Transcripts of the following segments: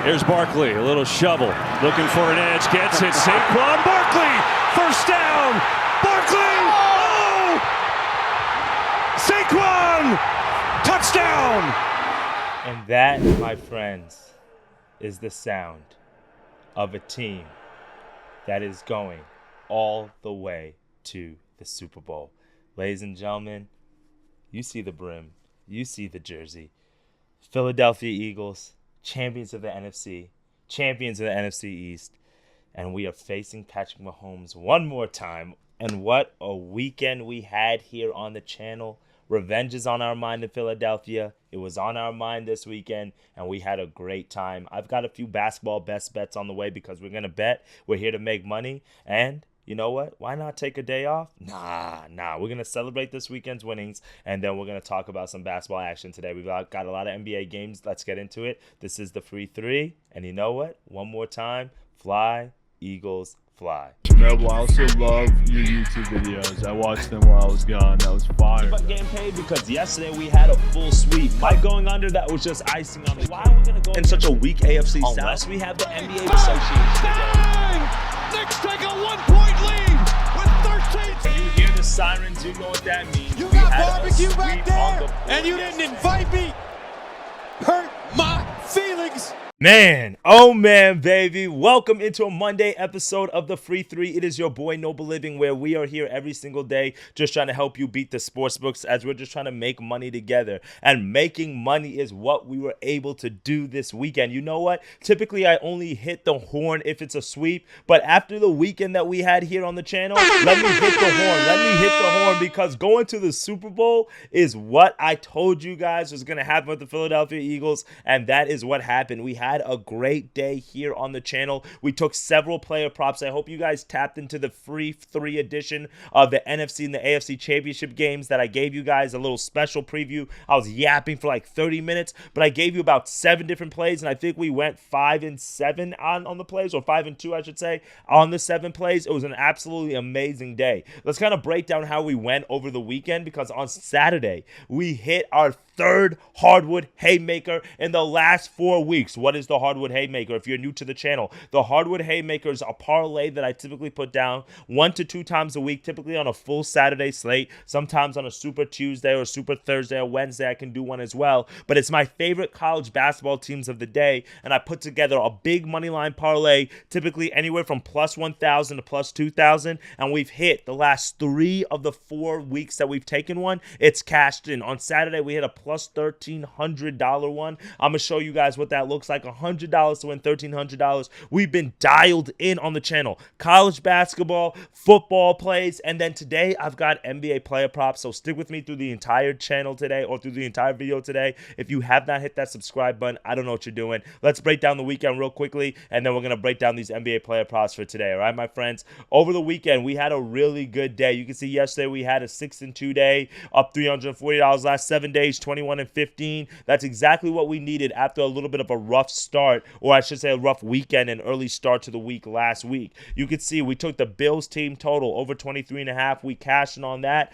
Here's Barkley, a little shovel, looking for an edge, gets it, Saquon Barkley, first down, Barkley, oh! Saquon, touchdown! And that, my friends, is the sound of a team that is going all the way to the Super Bowl. Ladies and gentlemen, you see the brim, you see the jersey. Philadelphia Eagles, champions of the NFC, champions of the NFC East, and we are facing Patrick Mahomes one more time. And what a weekend we had here on the channel. Revenge is on our mind in Philadelphia. It was on our mind this weekend, and we had a great time. I've got a few basketball best bets on the way because we're going to bet. We're here to make money, and you know what? Why not take a day off? Nah. We're going to celebrate this weekend's winnings, and then we're going to talk about some basketball action today. We've got a lot of NBA games. Let's get into it. This is the Free 3, and you know what? One more time, fly, Eagles, fly. Well, I also love your YouTube videos. I watched them while I was gone. That was fire. But getting paid because yesterday we had a full sweep. Mike going under, that was just icing on the cake. Why are we going to go in such a weak AFC South? Unless we have the NBA Association today. Knicks take a 1-point lead with 13. You hear the sirens, you know what that means. You got barbecue back there, and you didn't invite me. Hurt my feelings. Man, oh man, baby. Welcome into a Monday episode of the Free 3. It is your boy Noble Living, where we are here every single day just trying to help you beat the sports books as we're just trying to make money together. And making money is what we were able to do this weekend. You know what? Typically, I only hit the horn if it's a sweep. But after the weekend that we had here on the channel, let me hit the horn. Let me hit the horn because going to the Super Bowl is what I told you guys was going to happen with the Philadelphia Eagles. And that is what happened. We had a great day here on the channel. We took several player props. I hope you guys tapped into the Free 3 edition of the NFC and the AFC championship games that I gave you guys a little special preview. I was yapping for like 30 minutes, but I gave you about 7 different plays, and I think we went 5 and 7 on the plays, or 5 and 2, I should say, on the 7 plays. It was an absolutely amazing day. Let's kind of break down how we went over the weekend, because on Saturday, we hit our third Hardwood Haymaker in the last 4 weeks. What is the Hardwood Haymaker? If you're new to the channel, the Hardwood Haymaker is a parlay that I typically put down 1 to 2 times a week, typically on a full Saturday slate, sometimes on a Super Tuesday or Super Thursday or Wednesday. I can do one as well, but it's my favorite college basketball teams of the day, and I put together a big money line parlay, typically anywhere from plus 1,000 to plus 2,000, and we've hit the last 3 of the 4 weeks that we've taken one. It's cashed in. On Saturday, we hit a plus $1,300 one. I'm going to show you guys what that looks like. $100 to win $1,300. We've been dialed in on the channel. College basketball, football plays, and then today I've got NBA player props. So stick with me through the entire channel today, or through the entire video today. If you have not hit that subscribe button, I don't know what you're doing. Let's break down the weekend real quickly, and then we're going to break down these NBA player props for today. All right, my friends? Over the weekend, we had a really good day. You can see yesterday we had a 6 and 2 day, up $340. Last 7 days, 21 and 15. That's exactly what we needed after a little bit of a rough start, or I should say a rough weekend and early start to the week last week. You could see we took the Bills team total over 23.5. We cashed in on that.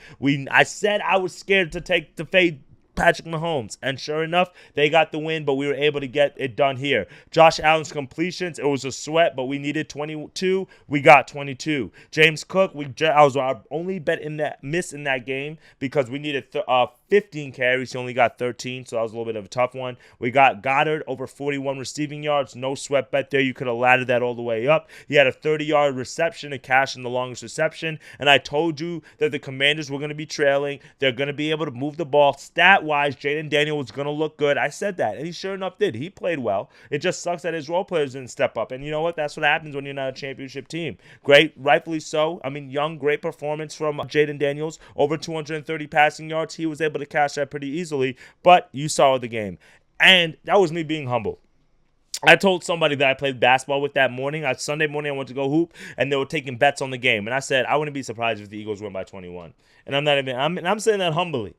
I said I was scared to fade Patrick Mahomes, and sure enough, they got the win, but we were able to get it done here. Josh Allen's completions, it was a sweat, but we needed 22. We got 22. James Cook, I was our only bet in that miss in that game because we needed 15 carries. He only got 13, so that was a little bit of a tough one. We got Goddard over 41 receiving yards. No sweat bet there. You could have laddered that all the way up. He had a 30-yard reception and cashed in the longest reception, and I told you that the Commanders were going to be trailing. They're going to be able to move the ball. Stat-wise, Jaden Daniels was going to look good. I said that, and he sure enough did. He played well. It just sucks that his role players didn't step up, and you know what? That's what happens when you're not a championship team. Great, rightfully so. I mean, young, great performance from Jaden Daniels. Over 230 passing yards. He was able to cash that pretty easily, but you saw the game. And that was me being humble. I told somebody that I played basketball with that morning. Sunday morning, I went to go hoop, and they were taking bets on the game. And I said, I wouldn't be surprised if the Eagles win by 21. And I'm saying that humbly.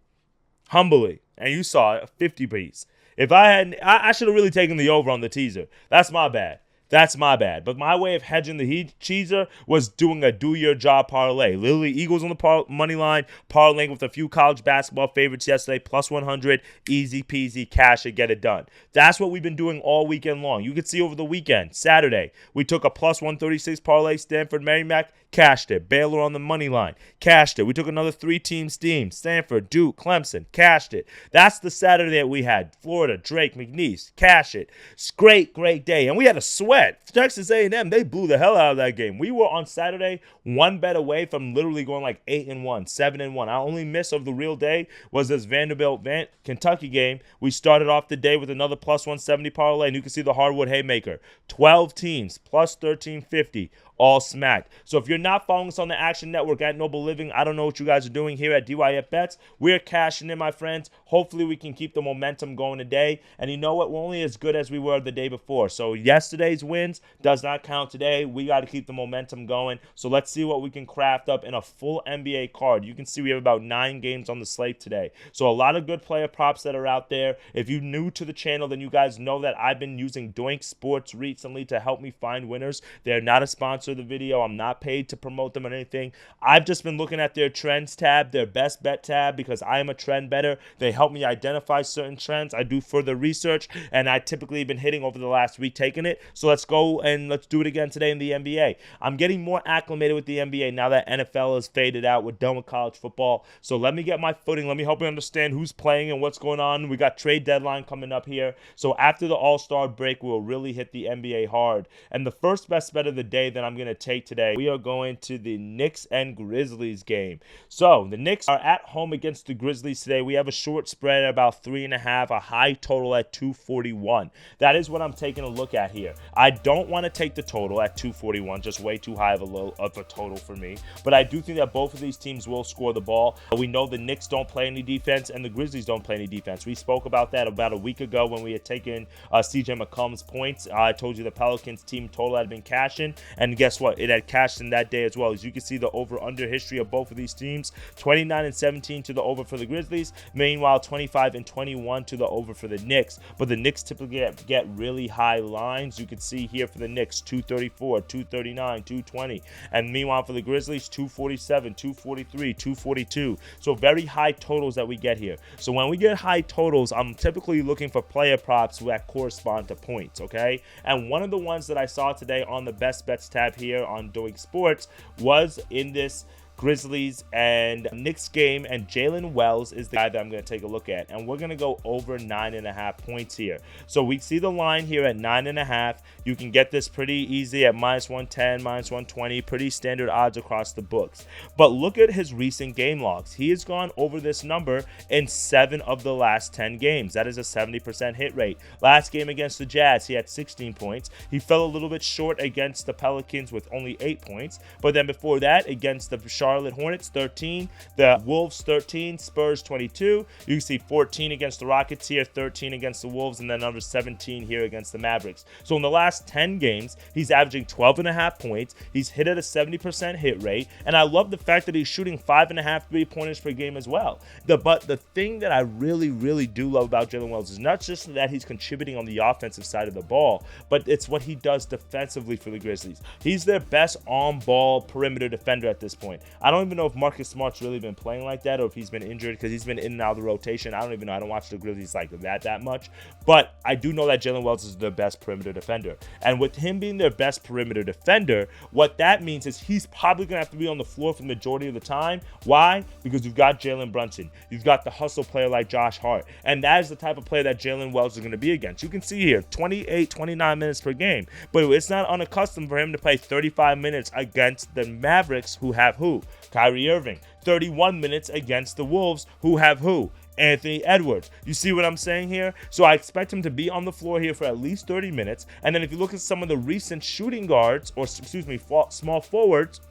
And you saw a 50 piece. If I should have really taken the over on the teaser. That's my bad. That's my bad. But my way of hedging the cheeser was doing a do-your-job parlay. Literally, Eagles on the money line, parlaying with a few college basketball favorites yesterday, plus 100, easy peasy, cash it, get it done. That's what we've been doing all weekend long. You can see over the weekend, Saturday, we took a plus 136 parlay, Stanford, Merrimack, cashed it. Baylor on the money line, cashed it. We took another 3-team steam, Stanford, Duke, Clemson, cashed it. That's the Saturday that we had. Florida, Drake, McNeese, cash it. It's great day. And we had a sweat. Texas A&M, they blew the hell out of that game. We were on Saturday one bet away from literally going like 8-1, 7-1. Our only miss of the real day was this Vanderbilt Kentucky game. We started off the day with another plus 170 parlay, and you can see the Hardwood Haymaker. 12 teams, plus 1350. All smacked. So if you're not following us on the Action Network at Noble Living, I don't know what you guys are doing here at DYF Bets. We're cashing in, my friends. Hopefully we can keep the momentum going today. And you know what? We're only as good as we were the day before. So yesterday's wins does not count today. We got to keep the momentum going. So let's see what we can craft up in a full NBA card. You can see we have about 9 games on the slate today. So a lot of good player props that are out there. If you're new to the channel, then you guys know that I've been using Doink Sports recently to help me find winners. They're not a sponsor of the video. I'm not paid to promote them or anything. I've just been looking at their trends tab, their best bet tab, because I am a trend better. They help me identify certain trends. I do further research, and I typically have been hitting over the last week taking it. So let's go and let's do it again today in the NBA. I'm getting more acclimated with the NBA now that NFL has faded out. We're done with college football. So let me get my footing. Let me help you understand who's playing and what's going on. We got trade deadline coming up here. So after the All-Star break, we'll really hit the NBA hard. And the first best bet of the day that I'm going to take today, we are going to the Knicks and Grizzlies game. So the Knicks are at home against the Grizzlies today. We have a short spread at about 3.5, a high total at 241. That is what I'm taking a look at here. I don't want to take the total at 241, just way too high of a total for me. But I do think that both of these teams will score the ball. We know the Knicks don't play any defense and the Grizzlies don't play any defense. We spoke about that about a week ago when we had taken CJ McCollum's points. I told you the Pelicans team total had been cashing, and guess what? It had cashed in that day as well. As you can see, the over-under history of both of these teams, 29-17 to the over for the Grizzlies. Meanwhile, 25-21 to the over for the Knicks. But the Knicks typically get really high lines. You can see here for the Knicks, 234, 239, 220. And meanwhile, for the Grizzlies, 247, 243, 242. So very high totals that we get here. So when we get high totals, I'm typically looking for player props that correspond to points, okay? And one of the ones that I saw today on the best bets tab here on Doing Sports was in this Grizzlies and Knicks game, and Jalen Wells is the guy that I'm going to take a look at, and we're going to go over 9.5 points here. So we see the line here at 9.5. You can get this pretty easy at -110, -120, pretty standard odds across the books. But look at his recent game logs. He has gone over this number in 7 of the last 10 games. That is a 70% hit rate. Last game against the Jazz, he had 16 points. He fell a little bit short against the Pelicans with only 8 points. But then before that, against the Charlotte Hornets, 13. The Wolves, 13. Spurs, 22. You can see 14 against the Rockets here, 13 against the Wolves, and then another 17 here against the Mavericks. So in the last 10 games, he's averaging 12.5 points. He's hit at a 70% hit rate, and I love the fact that he's shooting 5.5 3-pointers per game as well. But the thing that I really do love about Jalen Wells is not just that he's contributing on the offensive side of the ball, but it's what he does defensively for the Grizzlies. He's their best on-ball perimeter defender at this point. I don't even know if Marcus Smart's really been playing like that or if he's been injured, because he's been in and out of the rotation. I don't even know. I don't watch the Grizzlies like that much. But I do know that Jalen Wells is their best perimeter defender. And with him being their best perimeter defender, what that means is he's probably going to have to be on the floor for the majority of the time. Why? Because you've got Jalen Brunson. You've got the hustle player like Josh Hart. And that is the type of player that Jalen Wells is going to be against. You can see here, 28, 29 minutes per game. But it's not unaccustomed for him to play 35 minutes against the Mavericks, who have who? Kyrie Irving. 31 minutes against the Wolves, who have who? Anthony Edwards. You see what I'm saying here? So I expect him to be on the floor here for at least 30 minutes. And then if you look at some of the recent shooting guards, or excuse me, small forwards,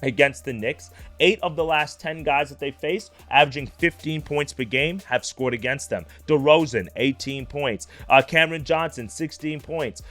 against the Knicks. 8 of the last 10 guys that they faced, averaging 15 points per game, have scored against them. DeRozan, 18 points. Cameron Johnson, 16 points.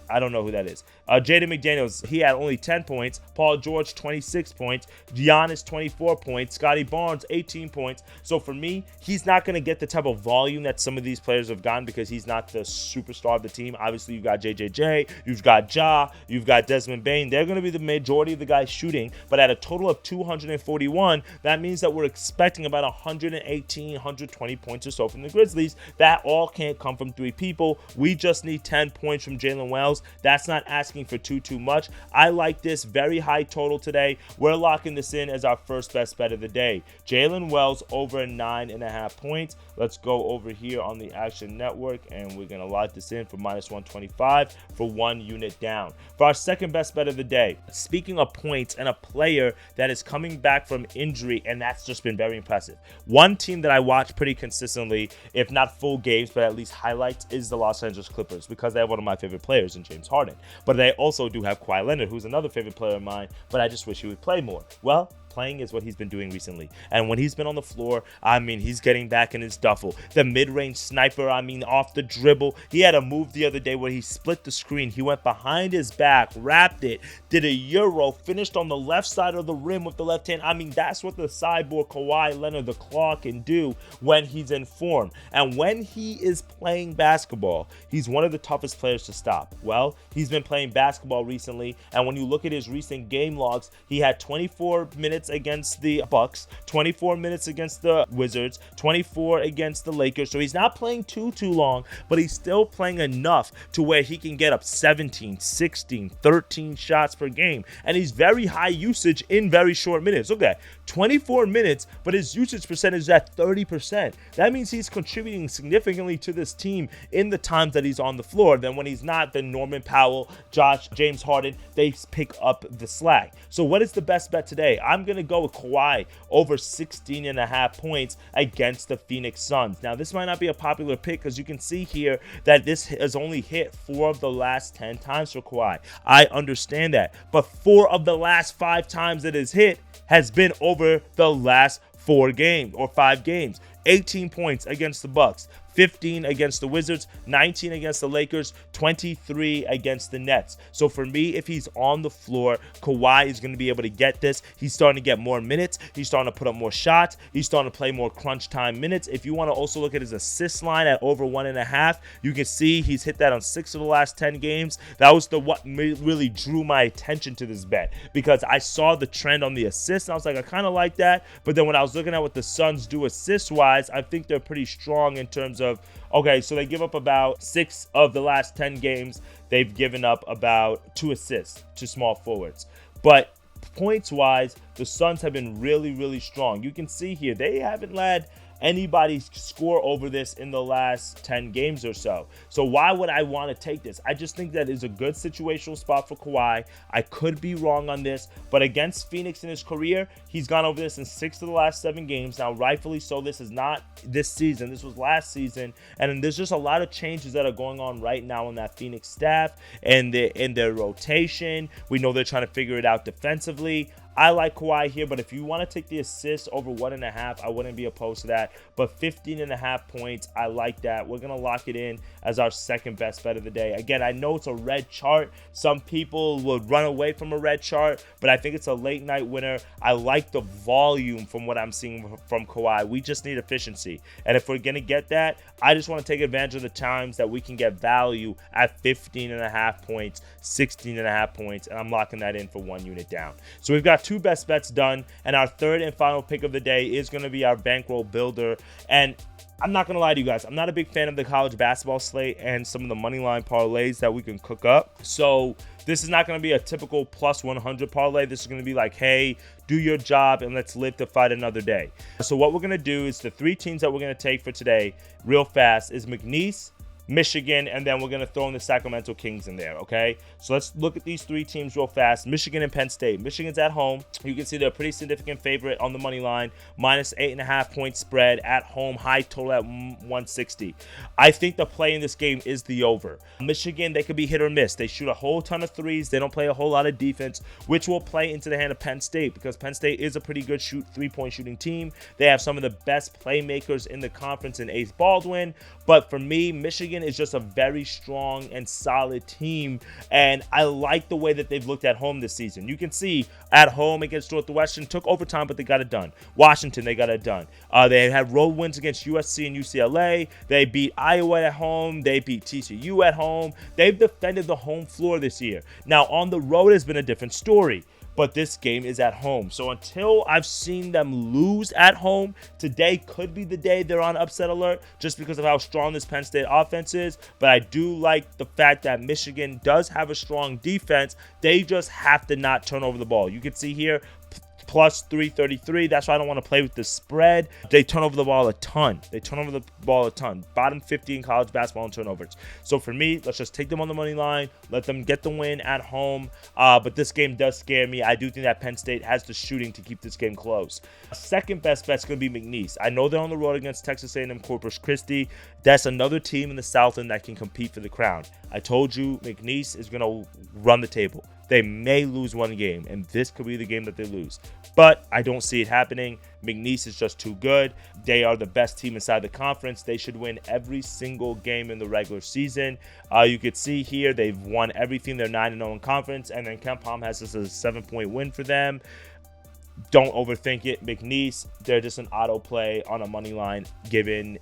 I don't know who that is. Jaden McDaniels, he had only 10 points. Paul George, 26 points. Giannis, 24 points. Scotty Barnes, 18 points. So for me, he's not going to get the type of volume that some of these players have gotten because he's not the superstar of the team. Obviously, you've got JJJ, you've got Ja, you've got Desmond Bane. They're going to be the majority of the guys shooting, but at a total of 241, that means that we're expecting about 118, 120 points or so from the Grizzlies. That all can't come from 3 people. We just need 10 points from Jalen Wells. That's not asking for too much. I like this very high total today. We're locking this in as our first best bet of the day. Jalen Wells over 9.5 points. Let's go over here on the Action Network, and we're going to lock this in for -125 for 1 unit down. For our second best bet of the day, speaking of points and a player that is coming back from injury, and that's just been very impressive. One team that I watch pretty consistently, if not full games, but at least highlights, is the Los Angeles Clippers because they have one of my favorite players in James Harden. But they also do have Kawhi Leonard, who's another favorite player of mine, but I just wish he would play more. Well, playing is what he's been doing recently. And when he's been on the floor, I mean, he's getting back in his duffel. The mid-range sniper, I mean, off the dribble. He had a move the other day where he split the screen. He went behind his back, wrapped it, did a Euro, finished on the left side of the rim with the left hand. I mean, that's what the cyborg Kawhi Leonard, the claw, can do when he's in form. And when he is playing basketball, he's one of the toughest players to stop. Well, he's been playing basketball recently, and when you look at his recent game logs, he had 24 minutes against the Bucks, 24 minutes against the Wizards, 24 against the Lakers. So he's not playing too long, but he's still playing enough to where he can get up 17, 16, 13 shots per game. And he's very high usage in very short minutes. Look at that, 24 minutes, but his usage percentage is at 30%. That means he's contributing significantly to this team in the times that he's on the floor. Then when he's not, then Norman Powell, James Harden, they pick up the slack. So what is the best bet today? I'm going to go with Kawhi over 16.5 points against the Phoenix Suns. Now, this might not be a popular pick because you can see here that this has only hit 4 of the last 10 times for Kawhi. I understand that, but 4 of the last 5 times it has hit has been over the last 4 games or 5 games. 18 points against the Bucks, 15 against the Wizards, 19 against the Lakers, 23 against the Nets. So for me, if he's on the floor, Kawhi is going to be able to get this. He's starting to get more minutes. He's starting to put up more shots. He's starting to play more crunch time minutes. If you want to also look at his assist line at over 1.5, you can see he's hit that on 6 of the last 10 games. That was what really drew my attention to this bet because I saw the trend on the assists and I was like, I kind of like that. But then when I was looking at what the Suns do assist-wise, I think they're pretty strong in terms of, okay, so they give up about 6 of the last 10 games. They've given up about 2 assists to small forwards. But points-wise, the Suns have been really strong. You can see here, they haven't led anybody score over this in the last 10 games or so. So why would I want to take this? I just think that is a good situational spot for Kawhi. I could be wrong on this, but against Phoenix in his career, he's gone over this in 6 of the last 7 games. Now, rightfully so, this is not this season. This was last season, and there's just a lot of changes that are going on right now in that Phoenix staff and in their rotation. We know they're trying to figure it out defensively. I like Kawhi here, but if you want to take the assist over 1.5, I wouldn't be opposed to that. But 15.5 points, I like that. We're going to lock it in as our second best bet of the day. Again, I know it's a red chart. Some people would run away from a red chart, but I think it's a late night winner. I like the volume from what I'm seeing from Kawhi. We just need efficiency. And if we're going to get that, I just want to take advantage of the times that we can get value at 15.5 points, 16.5 points, and I'm locking that in for 1 unit down. So we've got 2 best bets done, and our third and final pick of the day is going to be our bankroll builder. And I'm not going to lie to you guys, I'm not a big fan of the college basketball slate and some of the money line parlays that we can cook up. So this is not going to be a typical plus 100 parlay. This is going to be like, hey, do your job and let's live to fight another day. So what we're going to do is the 3 teams that we're going to take for today real fast is McNeese, Michigan, and then we're going to throw in the Sacramento Kings in there, okay? So let's look at these three teams real fast. Michigan and Penn State. Michigan's at home. You can see they're a pretty significant favorite on the money line. Minus 8.5 point spread at home. High total at 160. I think the play in this game is the over. Michigan, they could be hit or miss. They shoot a whole ton of threes. They don't play a whole lot of defense, which will play into the hand of Penn State because Penn State is a pretty good three-point shooting team. They have some of the best playmakers in the conference in Ace Baldwin. But for me, Michigan is just a very strong and solid team, and I like the way that they've looked at home this season. You can see at home against Northwestern, took overtime, but they got it done. Washington, they got it done. They had road wins against USC and UCLA. They beat Iowa at home. They beat TCU at home. They've defended the home floor this year. Now, on the road has been a different story. But this game is at home. So until I've seen them lose at home, today could be the day they're on upset alert just because of how strong this Penn State offense is. But I do like the fact that Michigan does have a strong defense. They just have to not turn over the ball. You can see here, plus 333. That's why I don't want to play with the spread. They turn over the ball a ton. Bottom 50 in college basketball in turnovers. So for me, let's just take them on the money line. Let them get the win at home. But this game does scare me. I do think that Penn State has the shooting to keep this game close. Second best bet is going to be McNeese. I know they're on the road against Texas A&M Corpus Christi. That's another team in the Southland that can compete for the crown. I told you McNeese is going to run the table. They may lose one game, and this could be the game that they lose. But I don't see it happening. McNeese is just too good. They are the best team inside the conference. They should win every single game in the regular season. You could see here they've won everything. They're 9-0 in conference, and then Ken Palm has this as a 7-point win for them. Don't overthink it. McNeese, they're just an auto play on a money line given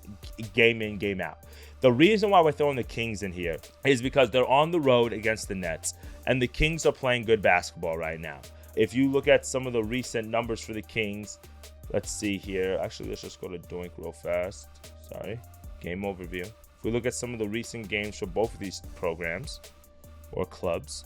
game in, game out. The reason why we're throwing the Kings in here is because they're on the road against the Nets, and the Kings are playing good basketball right now. If you look at some of the recent numbers for the Kings, let's see here. Actually, let's just go to Doink real fast. Sorry. Game overview. If we look at some of the recent games for both of these programs or clubs,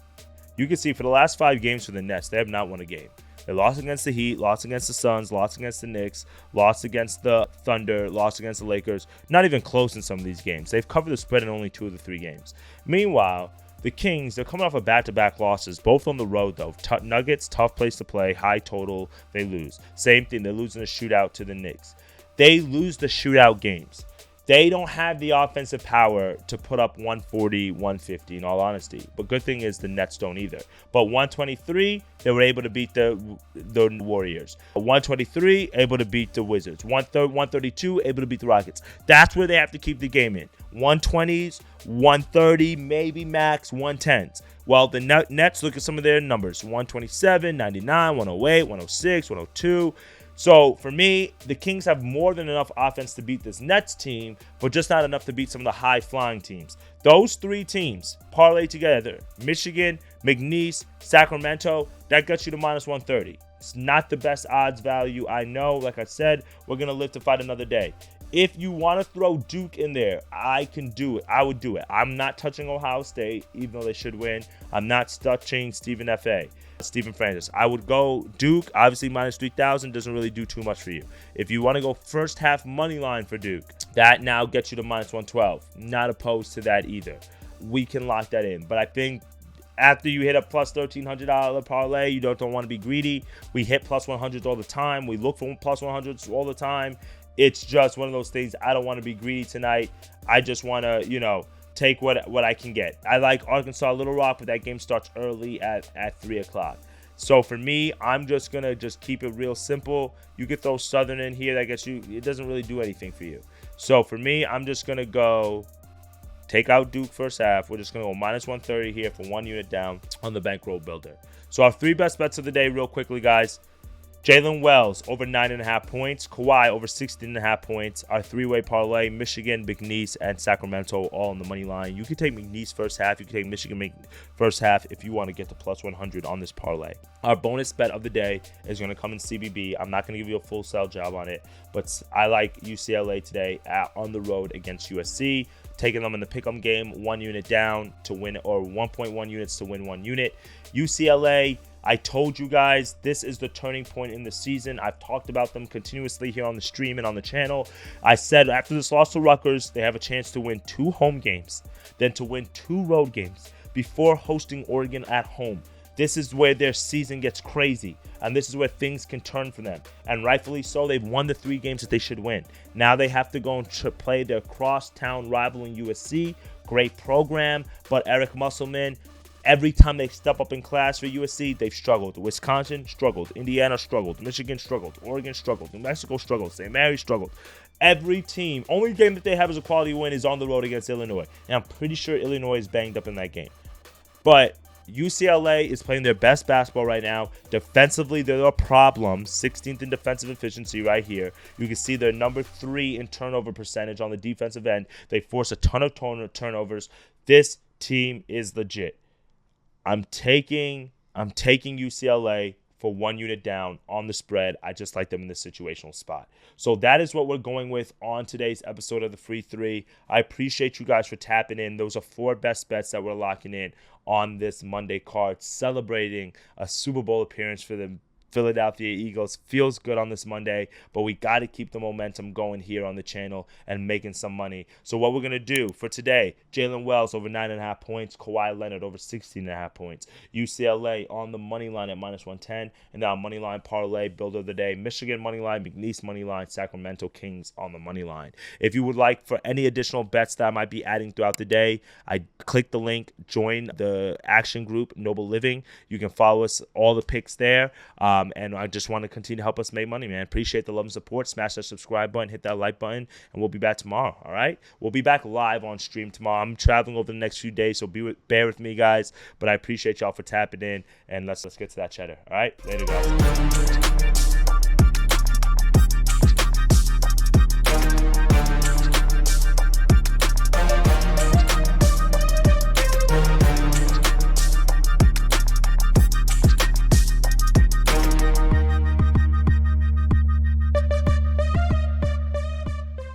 you can see for the last 5 games for the Nets, they have not won a game. They lost against the Heat, lost against the Suns, lost against the Knicks, lost against the Thunder, lost against the Lakers. Not even close in some of these games. They've covered the spread in only 2 of the 3 games. Meanwhile, the Kings, they're coming off of back-to-back losses, both on the road, though. Nuggets, tough place to play, high total, they lose. Same thing, they're losing a shootout to the Knicks. They lose the shootout games. They don't have the offensive power to put up 140, 150, in all honesty. But good thing is the Nets don't either. But 123, they were able to beat the Warriors. 123, able to beat the Wizards. 132, able to beat the Rockets. That's where they have to keep the game in. 120s, 130, maybe max 110s. Well, the Nets, look at some of their numbers. 127, 99, 108, 106, 102. So for me, the Kings have more than enough offense to beat this Nets team, but just not enough to beat some of the high-flying teams. Those 3 teams parlay together, Michigan, McNeese, Sacramento, that gets you to minus 130. It's not the best odds value, I know. Like I said, we're going to live to fight another day. If you want to throw Duke in there, I can do it. I would do it. I'm not touching Ohio State, even though they should win. I'm not touching Stephen Francis. I would go Duke. Obviously, minus 3,000 doesn't really do too much for you. If you want to go first half money line for Duke, that now gets you to minus 112. Not opposed to that either. We can lock that in. But I think after you hit a plus $1,300 parlay, you don't want to be greedy. We hit plus 100s all the time. We look for plus 100s all the time. It's just one of those things. I don't want to be greedy tonight. I just want to, take what I can get. I like Arkansas Little Rock, but that game starts early at 3 o'clock. So for me, I'm just going to keep it real simple. You could throw Southern in here. That gets you, it doesn't really do anything for you. So for me, I'm just going to go take out Duke first half. We're just going to go minus 130 here for 1 unit down on the bankroll builder. So our 3 best bets of the day real quickly, guys. Jalen Wells over 9.5 points. Kawhi over 16.5 points. Our 3-way parlay, Michigan, McNeese, and Sacramento all on the money line. You can take McNeese first half. You can take Michigan first half if you want to get the plus 100 on this parlay. Our bonus bet of the day is going to come in CBB. I'm not going to give you a full sell job on it, but I like UCLA today on the road against USC. taking them in the pick'em game, 1 unit down to win, or 1.1 units to win 1 unit. UCLA, I told you guys, this is the turning point in the season. I've talked about them continuously here on the stream and on the channel. I said after this loss to Rutgers, they have a chance to win 2 home games, then to win 2 road games before hosting Oregon at home. This is where their season gets crazy, and this is where things can turn for them. And rightfully so, they've won the 3 games that they should win. Now they have to go and play their crosstown rival in USC. Great program, but Eric Musselman, every time they step up in class for USC, they've struggled. Wisconsin struggled. Indiana struggled. Michigan struggled. Oregon struggled. New Mexico struggled. St. Mary struggled. Every team, only game that they have as a quality win is on the road against Illinois. And I'm pretty sure Illinois is banged up in that game. But UCLA is playing their best basketball right now. Defensively, they're a problem. 16th in defensive efficiency right here. You can see they're number 3 in turnover percentage on the defensive end. They force a ton of turnovers. This team is legit. I'm taking UCLA for 1 unit down on the spread. I just like them in this situational spot. So that is what we're going with on today's episode of the Free 3. I appreciate you guys for tapping in. Those are 4 best bets that we're locking in on this Monday card, celebrating a Super Bowl appearance for the Philadelphia Eagles. Feels good on this Monday, but we got to keep the momentum going here on the channel and making some money. So what we're going to do for today, Jalen Wells over 9.5 points, Kawhi Leonard over 16.5 points, UCLA on the money line at -110, and now money line parlay builder of the day, Michigan money line, McNeese money line, Sacramento Kings on the money line. If you would like for any additional bets that I might be adding throughout the day, I click the link, join the action group, Noble Living. You can follow us, all the picks there. And I just want to continue to help us make money, man. Appreciate the love and support. Smash that subscribe button, hit that like button, and we'll be back tomorrow, all right? We'll be back live on stream tomorrow. I'm traveling over the next few days, so bear with me, guys. But I appreciate y'all for tapping in, and let's get to that cheddar, all right? Later, guys.